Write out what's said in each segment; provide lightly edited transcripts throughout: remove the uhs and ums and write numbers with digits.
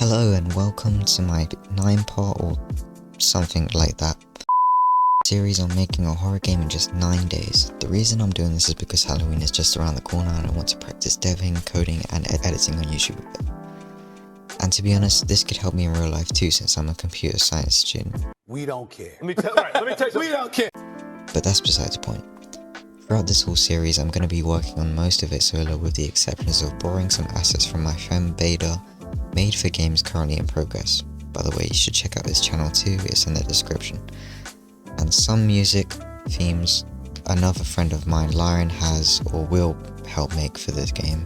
Hello and welcome to my 9-part or something like that series on making a horror game in just 9 days. The reason I'm doing this is because Halloween is just around the corner and I want to practice deving, coding and editing on YouTube a bit. And to be honest, this could help me in real life too since I'm a computer science student. We don't care. Let me tell you, we don't care. But that's besides the point. Throughout this whole series, I'm going to be working on most of it solo with the exceptions of borrowing some assets from my friend Beta, made for games currently in progress. By the way, you should check out his channel too, it's in the description. And some music, themes, another friend of mine, Lauren, has or will help make for this game.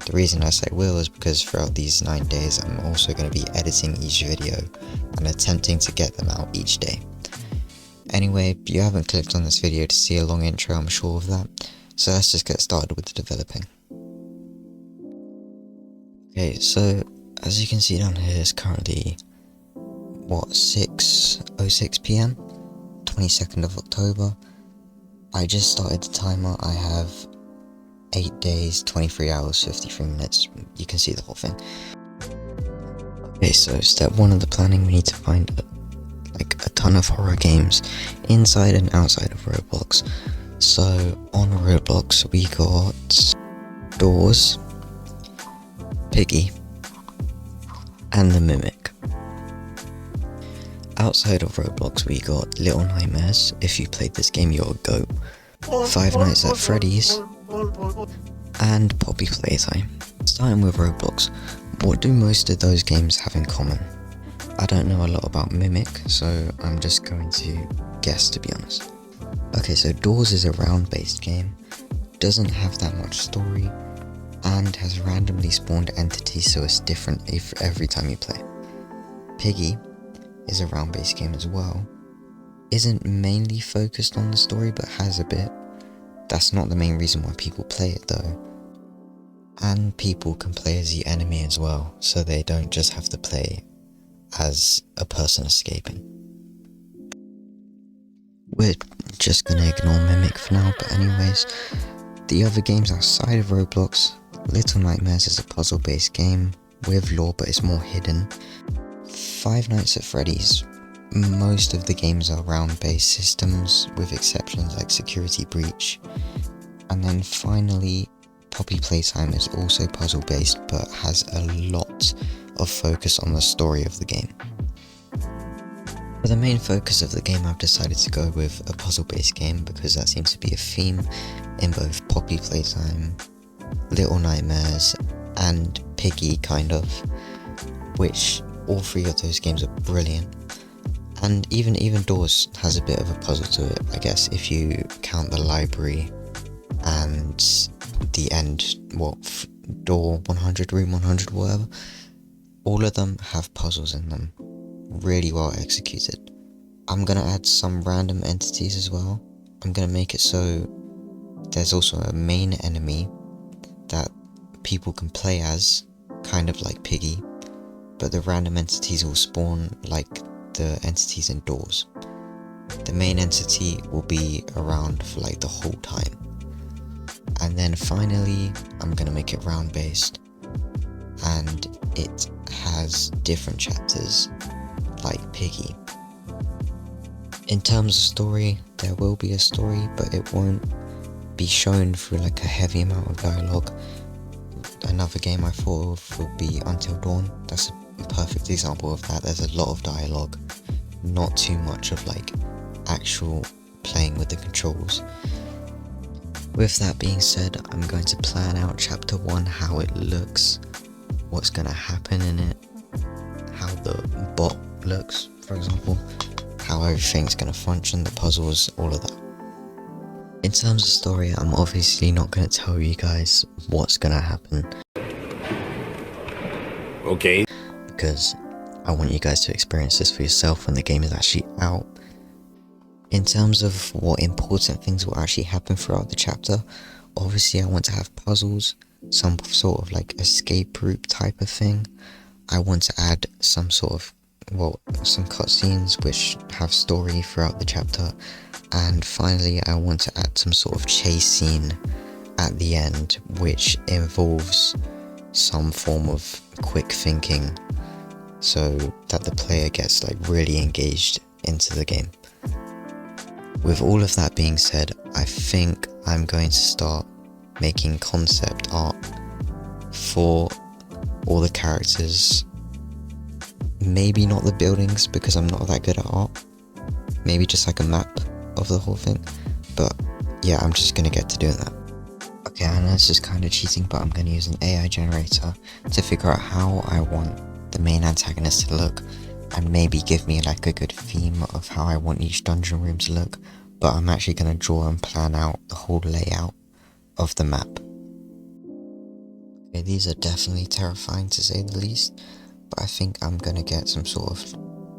The reason I say will is because throughout these 9 days, I'm also going to be editing each video and attempting to get them out each day. Anyway, you haven't clicked on this video to see a long intro, I'm sure of that, so let's just get started with the developing. Okay, so as you can see down here, it's currently, 6:06 PM, 22nd of October. I just started the timer. I have 8 days, 23 hours, 53 minutes, you can see the whole thing. Okay, so step 1 of the planning, we need to find a ton of horror games inside and outside of Roblox. So on Roblox we got Doors, Piggy and the Mimic. Outside of Roblox we got Little Nightmares. If you played this game you're a goat. Five Nights at Freddy's and Poppy Playtime. Starting with Roblox, what do most of those games have in common? I don't know a lot about Mimic, so I'm just going to guess, to be honest. Okay, so Doors is a round-based game, doesn't have that much story, and has randomly spawned entities, so it's different every time you play. Piggy is a round-based game as well, isn't mainly focused on the story, but has a bit. That's not the main reason why people play it though. And people can play as the enemy as well, so they don't just have to play as a person escaping. We're just gonna ignore Mimic for now, but anyways, the other games outside of Roblox, Little Nightmares is a puzzle based game with lore but it's more hidden. Five Nights at Freddy's, most of the games are round based systems with exceptions like Security Breach. And then finally, Poppy Playtime is also puzzle based but has a lot of focus on the story of the game. For the main focus of the game, I've decided to go with a puzzle based game because that seems to be a theme in both Poppy Playtime, Little Nightmares and Piggy kind of, which all three of those games are brilliant. And even Doors has a bit of a puzzle to it, I guess, if you count the library and the end, door 100, room 100, whatever. All of them have puzzles in them, really well executed. I'm gonna add some random entities as well. I'm gonna make it so there's also a main enemy that people can play as, kind of like Piggy, but the random entities will spawn like the entities in Doors. The main entity will be around for like the whole time. And then finally, I'm gonna make it round based, and it has different chapters like Piggy. In terms of story, there will be a story, but it won't be shown through like a heavy amount of dialogue. Another game I thought of would be Until Dawn. That's a perfect example of that. There's a lot of dialogue, not too much of like actual playing with the controls. With that being said, I'm going to plan out chapter 1, how it looks, what's going to happen in it, how the bot looks, for example, how everything's going to function, the puzzles, all of that. In terms of story, I'm obviously not going to tell you guys what's going to happen. Okay. Because I want you guys to experience this for yourself when the game is actually out. In terms of what important things will actually happen throughout the chapter, obviously I want to have puzzles, some sort of like escape route type of thing. I want to add some sort of, some cutscenes which have story throughout the chapter. And finally I want to add some sort of chase scene at the end which involves some form of quick thinking so that the player gets like really engaged into the game. With all of that being said, I think I'm going to start making concept art for all the characters. Maybe not the buildings because I'm not that good at art. Maybe just like a map of the whole thing. But yeah, I'm just gonna get to doing that. Okay, I know this is kind of cheating, but I'm gonna use an AI generator to figure out how I want the main antagonist to look, and maybe give me like a good theme of how I want each dungeon room to look. But I'm actually gonna draw and plan out the whole layout of the map. Okay, these are definitely terrifying to say the least, but I think I'm gonna get some sort of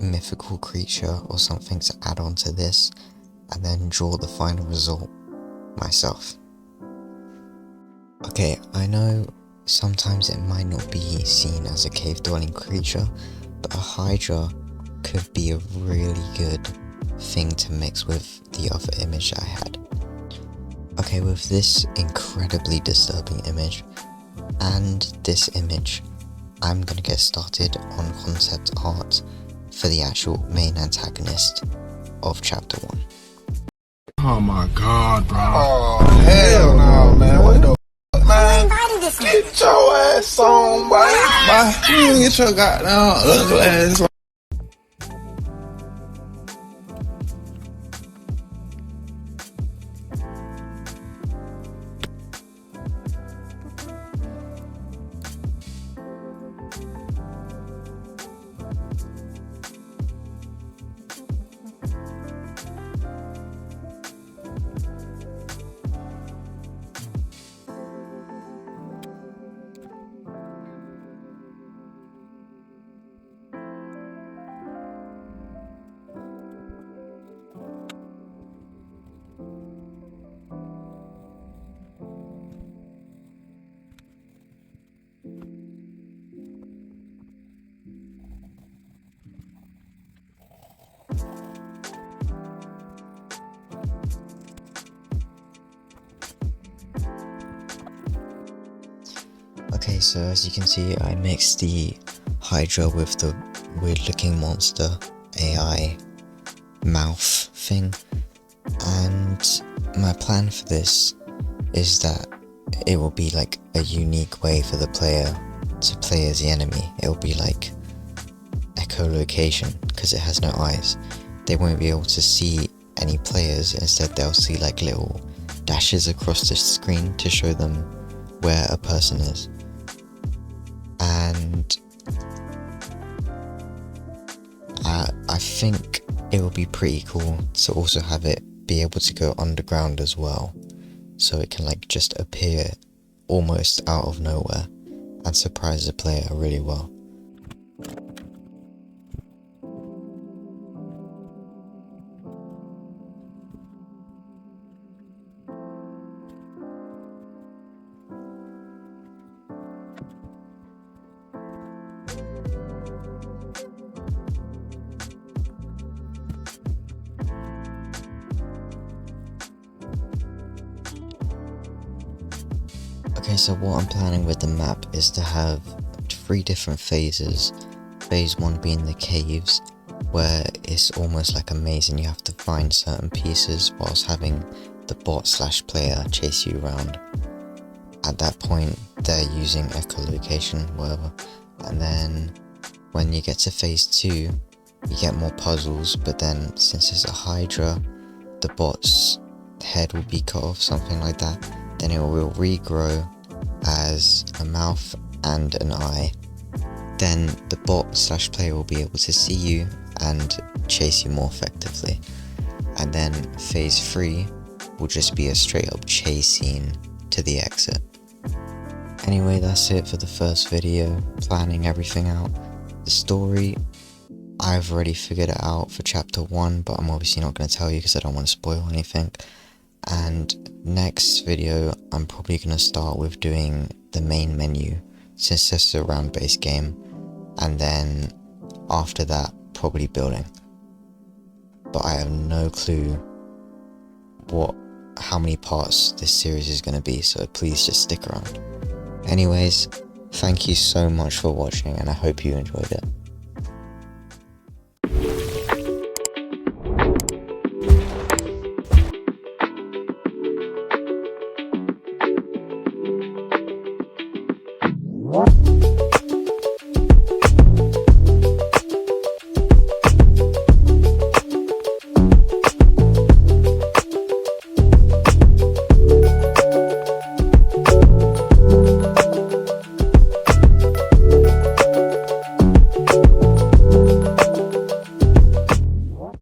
mythical creature or something to add on to this, and then draw the final result myself. Okay, I know sometimes it might not be seen as a cave dwelling creature, but a hydra could be a really good thing to mix with the other image I had. Okay, with this incredibly disturbing image and this image, I'm gonna get started on concept art for the actual main antagonist of chapter 1. Oh my god, bro. Oh, hell no, man. What the fuck, man? Get your ass on, boy. You get your goddamn ugly ass on. Okay, so as you can see, I mixed the hydra with the weird looking monster AI mouth thing, and my plan for this is that it will be like a unique way for the player to play as the enemy. It will be like echolocation because it has no eyes. They won't be able to see any players, instead they'll see like little dashes across the screen to show them where a person is. And I think it will be pretty cool to also have it be able to go underground as well, so it can like just appear almost out of nowhere and surprise the player really well. Okay, so what I'm planning with the map is to have 3 different phases. Phase 1 being the caves, where it's almost like a maze and you have to find certain pieces whilst having the bot/player chase you around. At that point, they're using echolocation, whatever. And then when you get to phase 2, you get more puzzles, but then since it's a hydra, the bot's head will be cut off, something like that. Then it will regrow as a mouth and an eye. Then the bot/player will be able to see you and chase you more effectively. And then phase 3 will just be a straight up chase scene to the exit. Anyway, that's it for the first video, planning everything out. The story, I've already figured it out for chapter 1, but I'm obviously not going to tell you because I don't want to spoil anything. And next video, I'm probably going to start with doing the main menu, since this is a round based game, and then after that, probably building. But I have no clue how many parts this series is going to be, so please just stick around. Anyways, thank you so much for watching, and I hope you enjoyed it.